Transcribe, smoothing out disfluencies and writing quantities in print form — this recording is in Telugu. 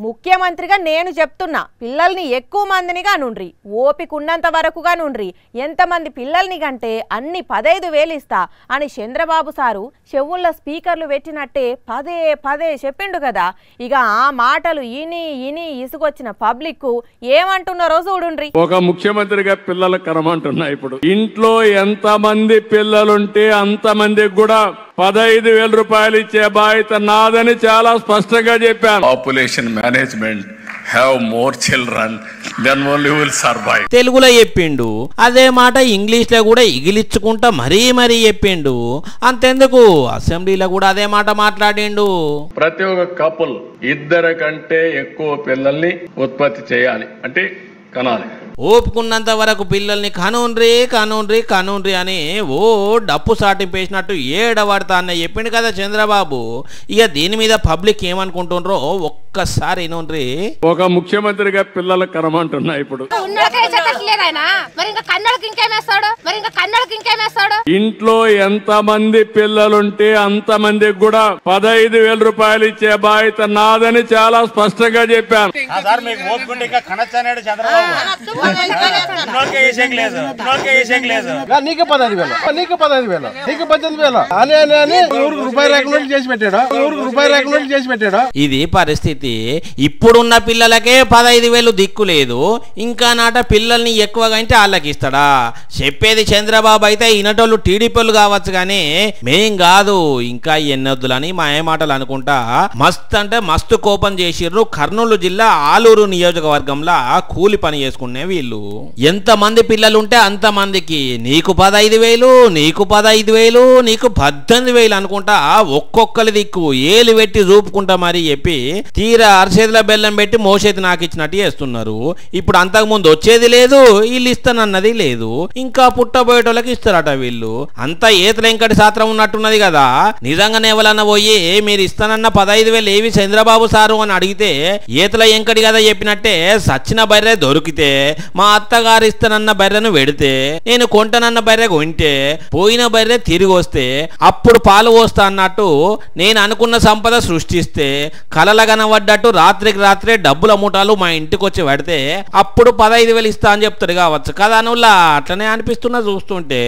ముఖ్యమంత్రిగా నేను చెప్తున్నా పిల్లల్ని ఎక్కువ మందిని గానుండ్రి ఓపిక ఉన్నంత వరకు గానుండ్రి ఎంతమంది పిల్లల్ని కంటే అన్ని 15,000 ఇస్తా అని చంద్రబాబు సారు చెవుల్లో స్పీకర్లు పెట్టినట్టే పదే పదే చెప్పిండు కదా ఇక ఆ మాటలు ఇని ఇసుకొచ్చిన పబ్లిక్ ఏమంటున్నారో చూడుండ్రి ఒక ముఖ్యమంత్రిగా పిల్లల కరమంటున్నా ఇప్పుడు ఇంట్లో ఎంతమంది పిల్లలుంటే అంతమందికి కూడా 15,000 రూపాయలు ఇచ్చే బాధ్యత నాదని చాలా స్పష్టంగా చెప్పాను. Population management have more children then only will survive. తెలుగులో చెప్పిండు, అదే మాట ఇంగ్లీష్ లో కూడా ఇగిలిచ్చుకుంటా మరీ చెప్పిండు. అంతెందుకు అసెంబ్లీలో కూడా అదే మాట మాట్లాడిండు. ప్రతి ఒక్క కపుల్ 2 కంటే ఎక్కువ పిల్లల్ని ఉత్పత్తి చేయాలి అంటే కనాలి. ఓపుకున్నంత వరకు పిల్లల్ని కనుండ్రి అని ఓ డప్పు సాటింపేసినట్టు ఏడవాడతా అన్న చెప్పిండు కదా చంద్రబాబు. ఇక దీని మీద పబ్లిక్ ఏమనుకుంటుండ్రో ఒక్కసారి వినుండ్రి. ఒక ముఖ్యమంత్రిగా పిల్లల కరమంటున్నా ఇప్పుడు ఇంట్లో ఎంతమంది పిల్లలుంటే అంతమందికి కూడా 15,000 రూపాయలు ఇచ్చే బాధ్యత నాదని చాలా స్పష్టంగా చెప్పాను. నీకు 15,000 నీకు 15,000 నీకు 18,000 అని రూపాయి రేఖలు చేసి పెట్టాడు. ఇది పరిస్థితి. ఇప్పుడున్న పిల్లలకే 15,000 దిక్కు లేదు, ఇంకా నాట పిల్లల్ని ఎక్కువగా అంటే వాళ్ళకి ఇస్తాడా? చెప్పేది చంద్రబాబు అయితే ఇనటోళ్ళు టీడీపీలు కావచ్చు కానీ మేం కాదు. ఇంకా ఎన్నొద్దులని మాయమాటలు అనుకుంటా మస్త్ అంటే మస్తు కోపం చేసిర్రు కర్నూలు జిల్లా ఆలూరు నియోజకవర్గంలో కూలి పని చేసుకునే వీళ్ళు. ఎంతమంది పిల్లలుంటే అంతమందికి నీకు 15,000 నీకు 15,000 నీకు 18,000 అనుకుంటా ఒక్కొక్కరి దిక్కు ఏలు పెట్టి చూపుకుంటా మరి చెప్పి తీరా అరచేతిలో బెల్లం పెట్టి మోసేది నాకు ఇచ్చినట్టు చేస్తున్నారు. ఇప్పుడు అంతకు ముందు వచ్చేది లేదు, వీళ్ళు ఇస్తానన్నది లేదు, ఇంకా పుట్టబోయేటోళ్ళకి ఇస్తారట వీళ్ళు. అంతా ఏతల ఎంకటి శాస్త్రం ఉన్నట్టున్నది కదా. నిజంగానే ఎవరన్నా పోయి మీరు ఇస్తానన్న 15,000 ఏవి చంద్రబాబు సారు అని అడిగితే ఏతల ఎంకటి కదా చెప్పినట్టే సచ్చిన బర్రె దొరికితే మా అత్తగారు ఇస్తానన్న బర్రెను వెడితే నేను కొంటనన్న బర్రె కొంటే పోయిన బర్రె తిరిగి వస్తే అప్పుడు పాలు పోస్తా అన్నట్టు నేను అనుకున్న సంపద సృష్టిస్తే కలల కనబడ్డట్టు రాత్రికి రాత్రే డబ్బుల మూటాలు మా ఇంటికి వచ్చి పెడితే అప్పుడు 15,000 ఇస్తా అని చెప్తాడు కావచ్చు కదా. అనుల్లా అట్లనే అనిపిస్తున్నా చూస్తుంటే.